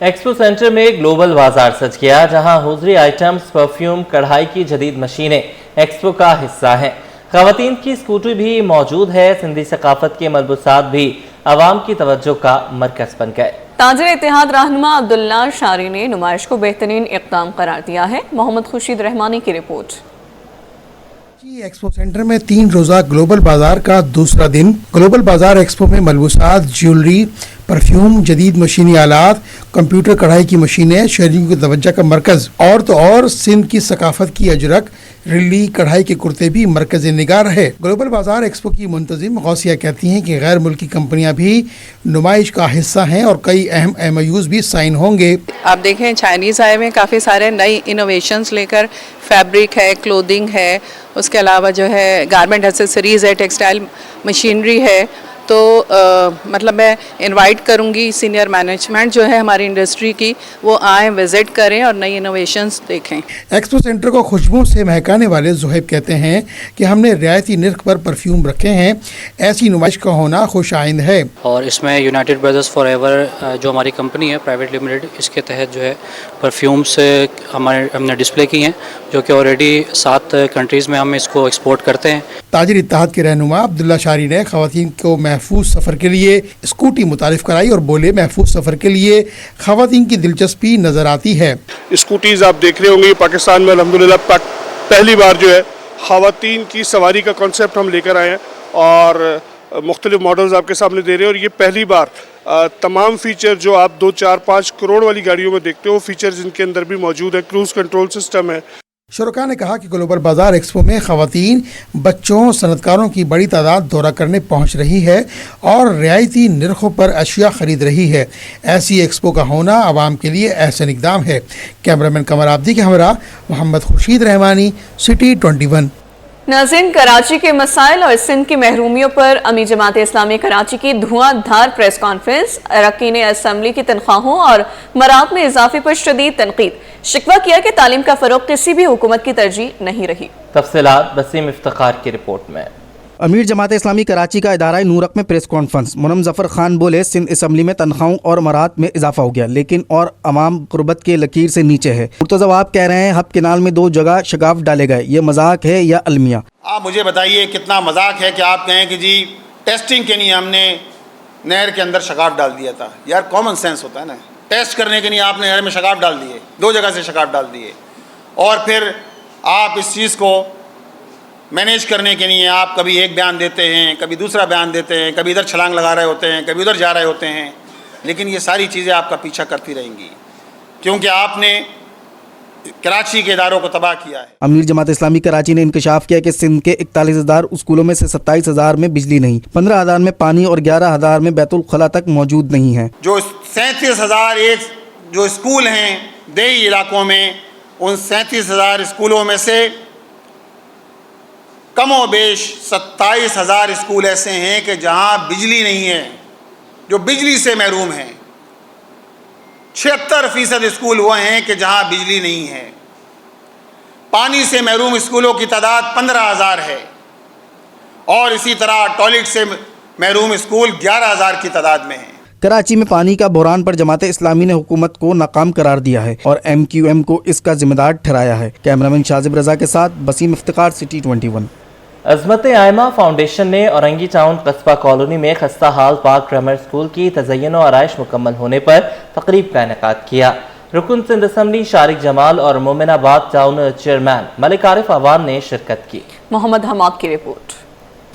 Expo centre میں global بازار سج گیا، جہاں حضری آئٹمز، پرفیوم، کڑھائی کی جدید مشینیں ایکسپو کا حصہ ہیں۔ خواتین کی اسکوٹری بھی موجود ہے۔ سندھی ثقافت کے ملبوسات بھی عوام کی توجہ کا مرکز بن گئے۔ تاجر اتحاد رہنما عبداللہ شاری نے نمائش کو بہترین اقدام قرار دیا ہے۔ محمد خورشید رحمانی کی رپورٹ۔ ایکسپو سینٹر میں 3 روزہ گلوبل بازار کا دوسرا دن۔ گلوبل بازار ایکسپو میں ملبوسات، جیولری، پرفیوم، جدید مشینی آلات، کمپیوٹر، کڑھائی کی مشینیں شہریوں کی توجہ کا مرکز۔ اور تو اور سندھ کی ثقافت کی اجرک، رلی، کڑھائی کے کرتے بھی مرکز نگار ہے۔ گلوبل بازار ایکسپو کی منتظم غوثیہ کہتی ہیں کہ غیر ملکی کمپنیاں بھی نمائش کا حصہ ہیں اور کئی اہم MOUs بھی سائن ہوں گے۔ آپ دیکھیں چائنیز آئے ہوئے کافی سارے نئی انوویشنز لے کر، فیبرک ہے، کلودنگ ہے، اس کے علاوہ جو ہے گارمنٹ ایکسیسریز ہے، ٹیکسٹائل مشینری ہے۔ تو مطلب میں انوائٹ کروں گی سینئر مینجمنٹ جو ہے ہماری انڈسٹری کی، وہ آئیں، وزٹ کریں اور نئی انوویشنز دیکھیں۔ ایکسپو سینٹر کو خوشبو سے مہکانے والے زہیب کہتے ہیں کہ ہم نے رعایتی نرخ پر پرفیوم رکھے ہیں۔ ایسی نمائش کا ہونا خوش آئند ہے۔ اور اس میں یونائٹڈ برادرز فار ایور جو ہماری کمپنی ہے پرائیویٹ لمیٹڈ، اس کے تحت جو ہے پرفیومس ہم نے ڈسپلے کی ہیں، جو کہ آلریڈی 7 کنٹریز میں ہم اس کو ایکسپورٹ کرتے ہیں۔ تاجر اتحاد کے رہنما عبداللہ شاری نے خواتین کو محفوظ سفر کے لیے اسکوٹی متعارف کرائی اور بولے محفوظ سفر کے لیے خواتین کی دلچسپی نظر آتی ہے۔ اسکوٹیز آپ دیکھ رہے ہوں گے، پاکستان میں الحمدللہ پہلی بار جو ہے خواتین کی سواری کا کانسیپٹ ہم لے کر آئے ہیں اور مختلف ماڈلز آپ کے سامنے دے رہے ہیں، اور یہ پہلی بار تمام فیچر جو آپ 2، 4، 5 کروڑ والی گاڑیوں میں دیکھتے ہو، فیچرز ان کے اندر بھی موجود ہے۔ کروز کنٹرول سسٹم ہے۔ شرکاء نے کہا کہ گلوبل بازار ایکسپو میں خواتین، بچوں، صنعت کاروں کی بڑی تعداد دورہ کرنے پہنچ رہی ہے اور رعایتی نرخوں پر اشیاء خرید رہی ہے۔ ایسی ایکسپو کا ہونا عوام کے لیے احسن اقدام ہے۔ کیمرامین قمر آبدی کے ہمراہ محمد خورشید رحمانی، سٹی 21۔ ناظرین، کراچی کے مسائل اور سندھ کی محرومیوں پر امیر جماعت اسلامی کراچی کی دھواں دھار پریس کانفرنس۔ اراکین اسمبلی کی تنخواہوں اور مراد میں اضافے پر شدید تنقید۔ شکوہ کیا کہ تعلیم کا فروغ کسی بھی حکومت کی ترجیح نہیں رہی۔ تفصیلات وسیم افتخار کی رپورٹ میں۔ امیر جماعت اسلامی کراچی کا ادارہ نورق میں پریس کانفرنس۔ منم ظفر خان بولے، سندھ اسمبلی میں تنخواہوں اور مراد میں اضافہ ہو گیا، لیکن اور عوام غربت کے لکیر سے نیچے ہے۔ مرتضی آپ کہہ رہے ہیں ہب کینال میں 2 جگہ شگاف ڈالے گئے، یہ مذاق ہے یا المیہ؟ آپ مجھے بتائیے کتنا مذاق ہے کہ آپ کہیں کہ جی ٹیسٹنگ کے لیے ہم نے نہر کے اندر شگاف ڈال دیا تھا۔ یار کامن سینس ہوتا ہے نا، ٹیسٹ کرنے کے لیے آپ نے نہر میں شگاف ڈال دیے، 2 جگہ سے شگاف ڈال دیے، اور پھر آپ اس چیز کو مینیج کرنے کے لیے آپ کبھی ایک بیان دیتے ہیں، کبھی دوسرا بیان دیتے ہیں، کبھی ادھر چھلانگ لگا رہے ہوتے ہیں، کبھی ادھر جا رہے ہوتے ہیں، لیکن یہ ساری چیزیں آپ کا پیچھا کرتی رہیں گی کیونکہ آپ نے کراچی کے اداروں کو تباہ کیا ہے۔ امیر جماعت اسلامی کراچی نے انکشاف کیا کہ سندھ کے 41,000 اسکولوں میں سے 27,000 میں بجلی نہیں، 15,000 میں پانی اور 11,000 میں بیت الخلا تک موجود نہیں ہے۔ جو 37,000 جو اسکول ہیں دیہی علاقوں میں، ان 37,000 اسکولوں میں سے کم و بیش 27,000 اسکول ایسے ہیں کہ جہاں بجلی نہیں ہے، جو بجلی سے محروم ہیں۔ 76% اسکول وہ ہیں کہ جہاں بجلی نہیں ہے۔ پانی سے محروم اسکولوں کی تعداد 15,000 ہے، اور اسی طرح ٹوائلٹ سے محروم اسکول 11,000 کی تعداد میں ہیں۔ کراچی میں پانی کا بحران پر جماعت اسلامی نے حکومت کو ناکام قرار دیا ہے اور MQM کو اس کا ذمہ دار ٹھہرایا ہے۔ کیمرامین شاذب رضا کے ساتھ وسیم افتخار، سٹی 21۔ عظمت آئمہ فاؤنڈیشن نے اورنگی ٹاؤن قصبہ کالونی میں خستہ حال پاک گرامر اسکول کی تزئین و آرائش مکمل ہونے پر تقریب کا انعقاد کیا۔ رکن سندھ اسمبلی شارق جمال اور مومن آباد ٹاؤن چیئرمین ملک عارف عوان نے شرکت کی۔ محمد حماد کی رپورٹ۔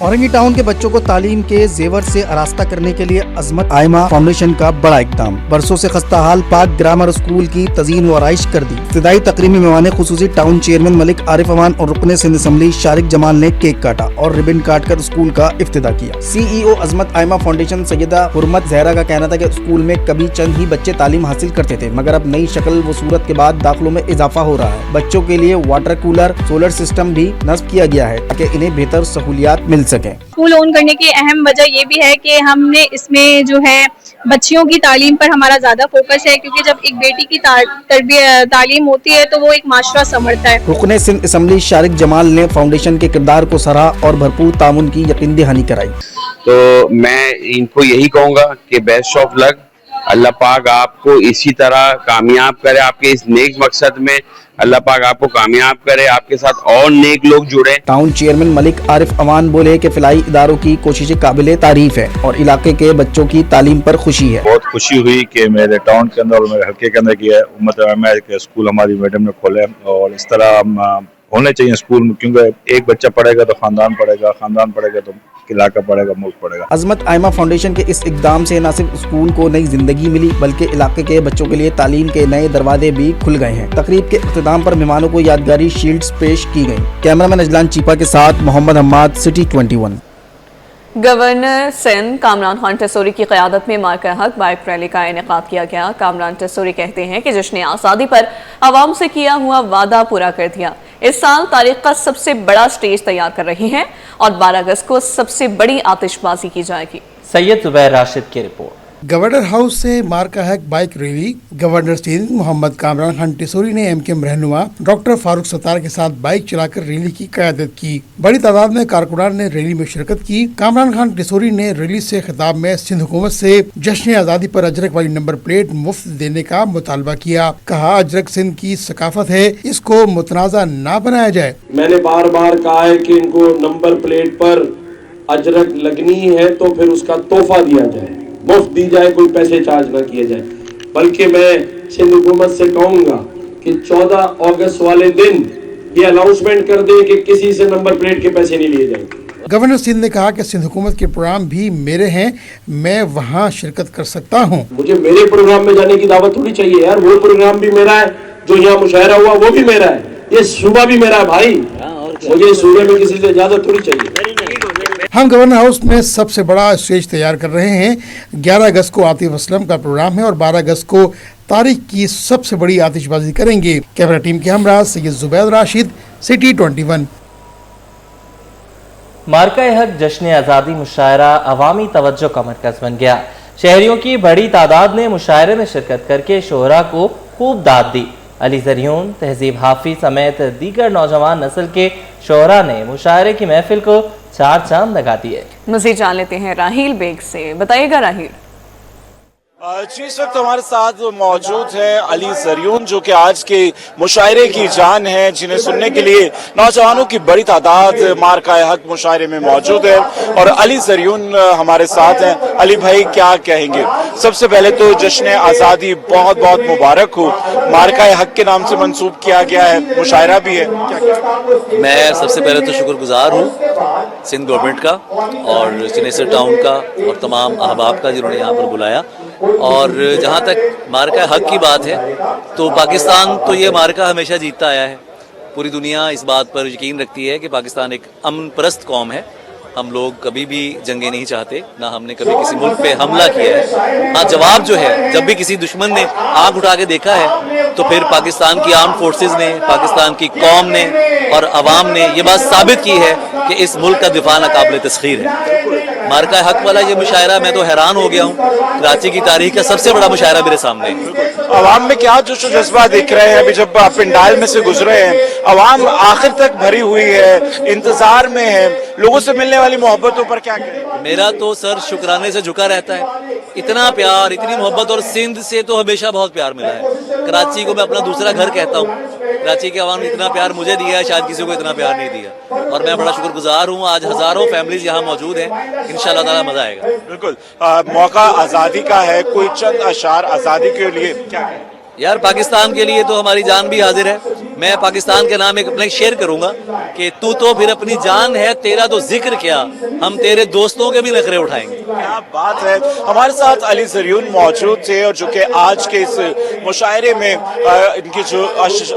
اورنگی ٹاؤن کے بچوں کو تعلیم کے زیور سے آراستہ کرنے کے لیے عظمت آئمہ فاؤنڈیشن کا بڑا اقدام۔ برسوں سے خستہ حال پاک گرامر اسکول کی تزئین و آرائش کر دی۔ ابتدائی تقریب میں مہمان خصوصی ٹاؤن چیئرمین ملک عارف عوان اور رکن سندھ اسمبلی شارق جمال نے کیک کاٹا اور ربن کاٹ کر اسکول کا افتتاح کیا۔ CEO عظمت آئمہ فاؤنڈیشن سیدہ حرمت زہرا کا کہنا تھا کہ اسکول میں کبھی چند ہی بچے تعلیم حاصل کرتے تھے، مگر اب نئی شکل و صورت کے بعد داخلوں میں اضافہ ہو رہا ہے۔ بچوں کے لیے واٹر کولر، سولر سسٹم بھی نصب کیا گیا ہے تاکہ انہیں بہتر سہولیات مل سکیں۔ اسکول اون کرنے کی اہم وجہ یہ بھی ہے کہ ہم نے اس میں جو ہے بچیوں کی تعلیم پر ہمارا زیادہ فوکس ہے، کیونکہ جب ایک بیٹی کی تعلیم ہوتی ہے تو وہ ایک معاشرہ سنورتا ہے۔ رکن سندھ اسمبلی شارق جمال نے فاؤنڈیشن کے کردار کو سراہا اور بھرپور تعاون کی یقین دہانی کرائی۔ تو میں ان کو یہی کہوں گا کہ بیسٹ آف لک، اللہ پاک آپ کو اسی طرح کامیاب کرے, آپ کے اس نیک مقصد میں اللہ پاک آپ کو کامیاب کرے, آپ کے ساتھ اور نیک لوگ جڑے. ٹاؤن چیئرمین ملک عارف امان بولے کہ فلاحی اداروں کی کوششیں قابل تعریف ہے اور علاقے کے بچوں کی تعلیم پر خوشی ہے. بہت خوشی ہوئی کہ میرے ٹاؤن کے اندر اور میرے حلقے کے اندر کیا امت میں اسکول ہماری میڈم نے کھولے, اور اس طرح ہونے چاہیے اسکول میں, کیونکہ ایک بچہ پڑھے گا تو خاندان پڑھے گا, خاندان پڑھے گا تو علاقہ پڑھے گا, ملک پڑھے گا. عظمت آئمہ فاؤنڈیشن کے اس اقدام سے نہ صرف اسکول کو نئی زندگی ملی بلکہ علاقے کے بچوں کے لیے تعلیم کے نئے دروازے بھی کھل گئے ہیں. تقریب کے اختتام پر مہمانوں کو یادگاری شیلڈز پیش کی گئیں. کیمرہ مین اجلان چیپا کے ساتھ محمد حماد, سٹی 21. گورنر سندھ کامران خان ٹسوری کی قیادت میں مارکہ حق بائک ریلی کا انعقاد کیا گیا. کامران ٹسوری کہتے ہیں کہ جشن آزادی پر عوام سے کیا ہوا وعدہ پورا کر دیا. اس سال تاریخ کا سب سے بڑا سٹیج تیار کر رہی ہیں اور 12 اگست کو سب سے بڑی آتش بازی کی جائے گی. سید زبیر راشد کی رپورٹ. گورنر ہاؤس سے مارکہ حق بائک ریلی. گورنر سندھ محمد کامران خان ٹسوری نے ایم کیم رہنما ڈاکٹر فاروق ستار کے ساتھ بائک چلا کر ریلی کی قیادت کی. بڑی تعداد میں کارکنان نے ریلی میں شرکت کی. کامران خان ٹسوری نے ریلی سے خطاب میں سندھ حکومت سے جشن آزادی پر اجرک والی نمبر پلیٹ مفت دینے کا مطالبہ کیا. کہا اجرک سندھ کی ثقافت ہے, اس کو متنازع نہ بنایا جائے. میں نے بار بار کہا ہے کہ ان کو نمبر پلیٹ پر اجرک لگنی ہے تو پھر اس کا تحفہ دیا جائے, مفت دی جائے, کوئی پیسے چارج نہ کیے جائے. بلکہ میں سندھ حکومت سے کہوں گا کہ 14 اگست والے دن یہ اناؤنسمنٹ کر دیں کہ کسی سے نمبر پلیٹ کے پیسے نہیں لیے جائیں. گورنر سندھ نے کہا کہ سندھ حکومت کے پروگرام بھی میرے ہیں, میں وہاں شرکت کر سکتا ہوں. مجھے میرے پروگرام میں جانے کی دعوت تھوڑی چاہیے یار, وہ پروگرام بھی میرا ہے, جو یہاں مشاعرہ ہوا وہ بھی میرا ہے, یہ صوبہ بھی میرا ہے بھائی, مجھے صوبے میں کسی سے اجازت تھوڑی چاہیے. ہم گورنر ہاؤس میں سب سے بڑا اسٹیج تیار کر رہے ہیں. 11 اگست کو عاطف اسلم کا پروگرام ہے اور 12 اگست کو تاریخ کی سب سے بڑی آتش بازی کریں گے. کیمرہ ٹیم کے ہمراہ سید زبیر راشد, سٹی 21. مارکہ حق جشن آزادی مشاعرہ عوامی توجہ کا مرکز بن گیا. شہریوں کی بڑی تعداد نے مشاعرے میں شرکت کر کے شعراء کو خوب داد دی. علی زریون, تہذیب حافظ سمیت دیگر نوجوان نسل کے شعراء نے مشاعرے کی محفل کو 4 چاند لگا دیے. مزید جان لیتے ہیں راہیل بیگ سے. بتائیے گا راہیل. جی, اس وقت ہمارے ساتھ موجود ہے علی زریون جو کہ آج کے مشاعرے کی جان ہے, جنہیں سننے کے لیے نوجوانوں کی بڑی تعداد مارکہ حق مشاعرے میں موجود ہے. اور علی زریون ہمارے ساتھ ہیں. علی بھائی کیا کہیں گے؟ سب سے پہلے تو جشن آزادی بہت بہت مبارک ہو. مارکہ حق کے نام سے منسوب کیا گیا ہے, مشاعرہ بھی ہے, میں سب سے پہلے تو شکر گزار ہوں سندھ گورنمنٹ کا اور سینیسر ٹاؤن کا اور تمام احباب کا جنہوں نے یہاں پر بلایا. اور جہاں تک مارکہ حق کی بات ہے تو پاکستان تو یہ مارکہ ہمیشہ جیتتا آیا ہے. پوری دنیا اس بات پر یقین رکھتی ہے کہ پاکستان ایک امن پرست قوم ہے. ہم لوگ کبھی بھی جنگیں نہیں چاہتے, نہ ہم نے کبھی کسی ملک پہ حملہ کیا ہے. ہاں, جواب جو ہے جب بھی کسی دشمن نے آنکھ اٹھا کے دیکھا ہے تو پھر پاکستان کی آرمڈ فورسز نے, پاکستان کی قوم نے اور عوام نے یہ بات ثابت کی ہے کہ اس ملک کا دفاع ناقابل تسخیر ہے. مارکہ حق والا یہ مشاعرہ میں تو حیران ہو گیا ہوں. کراچی کی تاریخ کا سب سے بڑا مشاعرہ میرے سامنے ہے. عوام میں کیا جوش و جذبہ دکھ رہے ہیں؟ ابھی جب آپ پنڈال میں سے گزرے ہیں, عوام آخر تک بھری ہوئی ہے, انتظار میں ہے, لوگوں سے ملنے والی محبتوں پر کیا کہیں؟ میرا تو سر شکرانے سے جھکا رہتا ہے. اتنا پیار, اتنی محبت, اور سندھ سے تو ہمیشہ بہت پیار ملا ہے. کراچی کو میں اپنا دوسرا گھر کہتا ہوں. کراچی کے عوام نے اتنا پیار مجھے دیا ہے, شاید کسی کو اتنا پیار نہیں دیا, اور میں بڑا شکر گزار ہوں. آج ہزاروں فیملیز یہاں موجود ہیں, انشاءاللہ تعالیٰ مزہ آئے گا. بالکل. موقع آزادی کا ہے, کوئی چند اشعار آزادی کے لیے کیا کہیں؟ یار, پاکستان کے لیے تو ہماری جان بھی حاضر ہے. میں پاکستان کے نام ایک اپنا شیئر کروں گا کہ تو پھر اپنی جان ہے, تیرا تو ذکر کیا, ہم تیرے دوستوں کے بھی نخرے اٹھائیں گے. کیا بات ہے. ہمارے ساتھ علی زریون موجود تھے اور جو کہ آج کے اس مشاعرے میں ان کی جو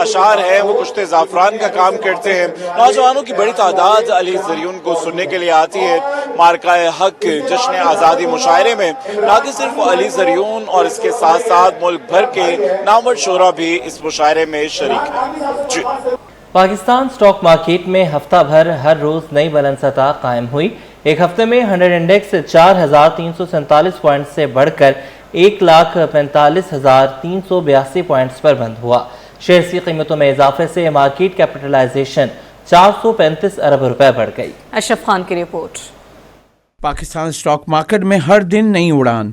اشعار ہیں وہ کشت زعفران کا کام کرتے ہیں. نوجوانوں کی بڑی تعداد علی زریون کو سننے کے لیے آتی ہے مارکہ حق جشن آزادی مشاعرے میں. نہ کہ صرف علی زریون اور اس کے ساتھ ساتھ ملک بھر کے نامور شعراء بھی اس مشاعرے میں شریک ہیں. جی. پاکستان سٹاک مارکیٹ میں ہفتہ بھر ہر روز نئی بلند سطح قائم ہوئی. ایک ہفتے میں 100 انڈیکس 4347 پوائنٹ سے بڑھ کر 1,45,382 پوائنٹس پر بند ہوا. شیئرز کی قیمتوں میں اضافے سے مارکیٹ کیپٹلائزیشن 435 ارب روپے بڑھ گئی. اشرف خان کی رپورٹ. پاکستان سٹاک مارکیٹ میں ہر دن نئی اڑان.